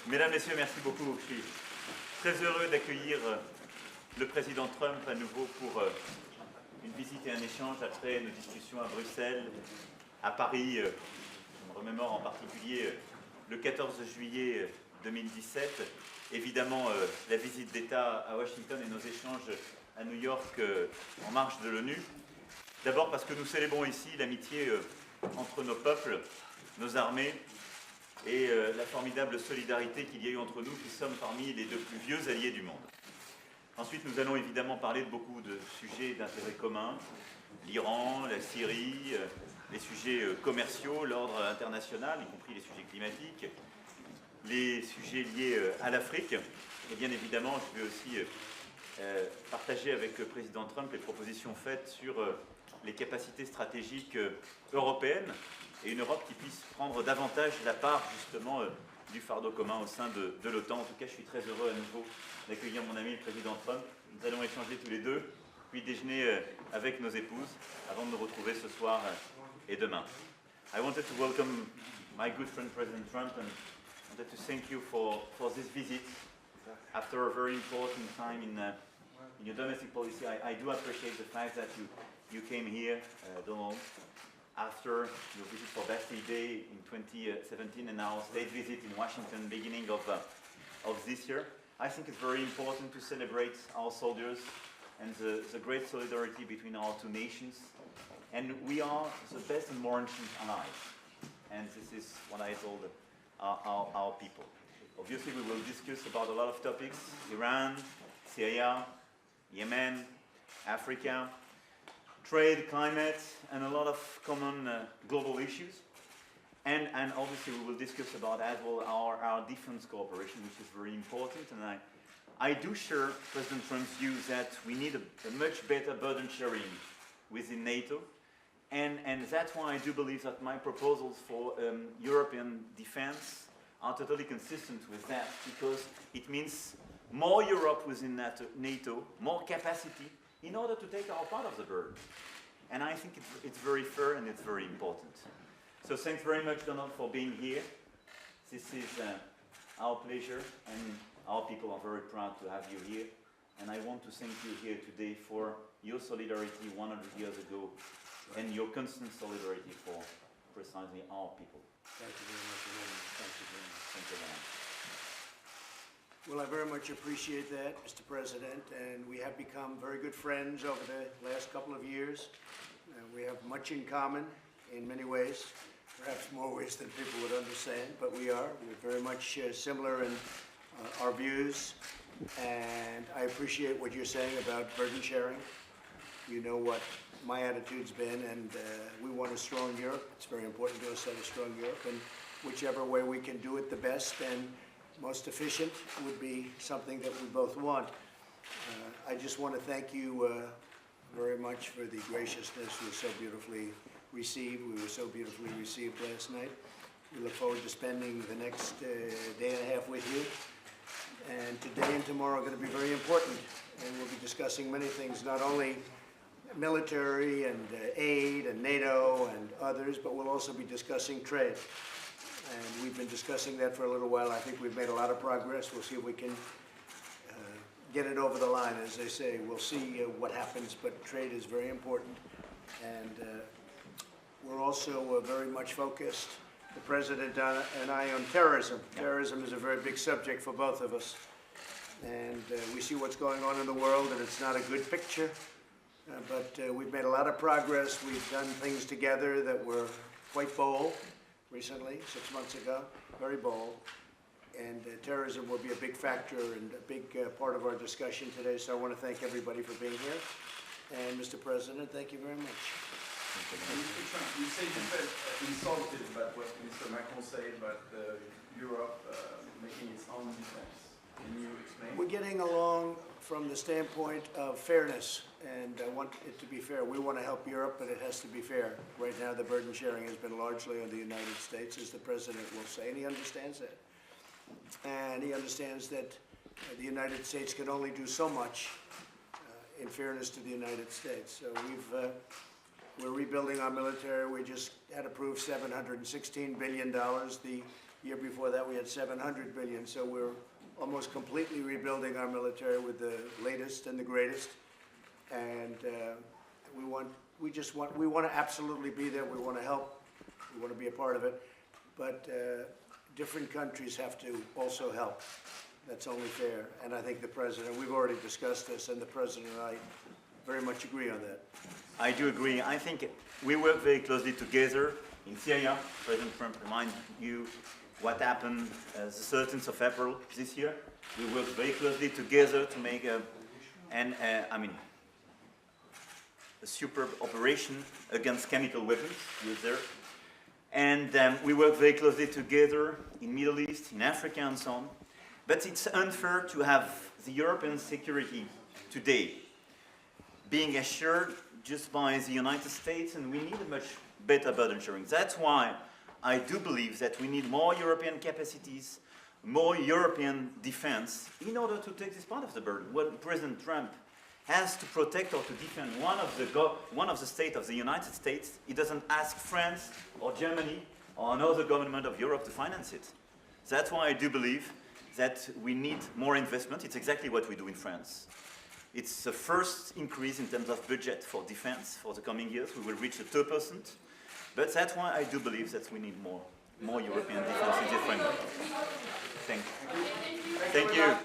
Mesdames, Messieurs, merci beaucoup. Je suis très heureux d'accueillir le président Trump à nouveau pour une visite et un échange après nos discussions à Bruxelles, à Paris. Je me remémore en particulier le 14 juillet 2017. Évidemment, la visite d'État à Washington et nos échanges à New York en marge de l'ONU. D'abord parce que nous célébrons ici l'amitié entre nos peuples, nos armées, et la formidable solidarité qu'il y a eu entre nous, qui sommes parmi les deux plus vieux alliés du monde. Ensuite, nous allons évidemment parler de beaucoup de sujets d'intérêt commun, l'Iran, la Syrie, les sujets commerciaux, l'ordre international, y compris les sujets climatiques, les sujets liés à l'Afrique. Et bien évidemment, je vais aussi partager avec le président Trump les propositions faites sur les capacités stratégiques européennes, et une Europe qui puisse prendre davantage la part justement du fardeau commun au sein de l'OTAN. En tout cas, je suis très heureux à nouveau d'accueillir mon ami le président Trump. Nous allons échanger tous les deux, puis déjeuner avec nos épouses avant de nous retrouver ce soir et demain. I wanted to welcome my good friend President Trump and wanted to thank you for this visit after a very important time in your domestic policy. I do appreciate the fact that you came here, Donald, after your visit for Bastille Day in 2017 and now state visit in Washington beginning of this year. I think it's very important to celebrate our soldiers and the great solidarity between our two nations. And we are the best and more ancient allies. And this is what I told our people. Obviously, we will discuss about a lot of topics: Iran, Syria, Yemen, Africa, trade, climate, and a lot of common global issues. And obviously we will discuss about as well our defense cooperation, which is very important. And I do share President Trump's view that we need a much better burden sharing within NATO. And that's why I do believe that my proposals for European defense are totally consistent with that, because it means more Europe within NATO, more capacity, in order to take our part of the burden. And I think it's very fair and it's very important. So thanks very much, Donald, for being here. This is our pleasure, and our people are very proud to have you here. And I want to thank you here today for your solidarity 100 years ago and your constant solidarity for precisely our people. Thank you very much, Emmanuel. Thank you very much. Thank you very much. Well, I very much appreciate that, Mr. President, and we have become very good friends over the last couple of years. We have much in common in many ways, perhaps more ways than people would understand, but we're very much similar in our views, and I appreciate what you're saying about burden sharing. You know what my attitude's been, and we want a strong Europe. It's very important to us to have a strong Europe, and whichever way we can do it the best and most efficient would be something that we both want. I just want to thank you very much for the graciousness you so beautifully received. We were so beautifully received last night. We look forward to spending the next day and a half with you. And today and tomorrow are going to be very important. And we'll be discussing many things, not only military and aid and NATO and others, but we'll also be discussing trade. And we've been discussing that for a little while. I think we've made a lot of progress. We'll see if we can get it over the line, as they say. We'll see what happens, but trade is very important. And we're also very much focused, the President and I, on terrorism. Terrorism is a very big subject for both of us. And we see what's going on in the world, and it's not a good picture. But we've made a lot of progress. We've done things together that were quite bold recently, 6 months ago, very bold. And terrorism will be a big factor and a big part of our discussion today. So I want to thank everybody for being here. And Mr. President, thank you very much. Mr. Trump, you say you felt insulted about what Mr. Macron said about Europe making its own defense. Can you explain? We're getting along from the standpoint of fairness, and I want it to be fair. We want to help Europe, but it has to be fair. Right now, the burden sharing has been largely on the United States, as the President will say, and he understands that. And he understands that the United States can only do so much in fairness to the United States. So we're rebuilding our military. We just had approved $716 billion. The Year before that, we had 700 billion. So we're almost completely rebuilding our military with the latest and the greatest. And we want to absolutely be there. We want to help. We want to be a part of it. But different countries have to also help. That's only fair. And I think the President, we've already discussed this, and the President and I very much agree on that. I do agree. I think we work very closely together in Syria. President Trump reminded you what happened the 13th of April this year. We worked very closely together to make a superb operation against chemical weapons used there. And we work very closely together in Middle East, in Africa and so on. But it's unfair to have the European security today being assured just by the United States, and we need a much better burden sharing. That's why I do believe that we need more European capacities, more European defense in order to take this part of the burden. When President Trump has to protect or to defend one of the states of the United States, he doesn't ask France or Germany or another government of Europe to finance it. That's why I do believe that we need more investment. It's exactly what we do in France. It's the first increase in terms of budget for defense for the coming years. We will reach the 2%. But that's why I do believe that we need more European defense in this framework. Thank you. Thank you.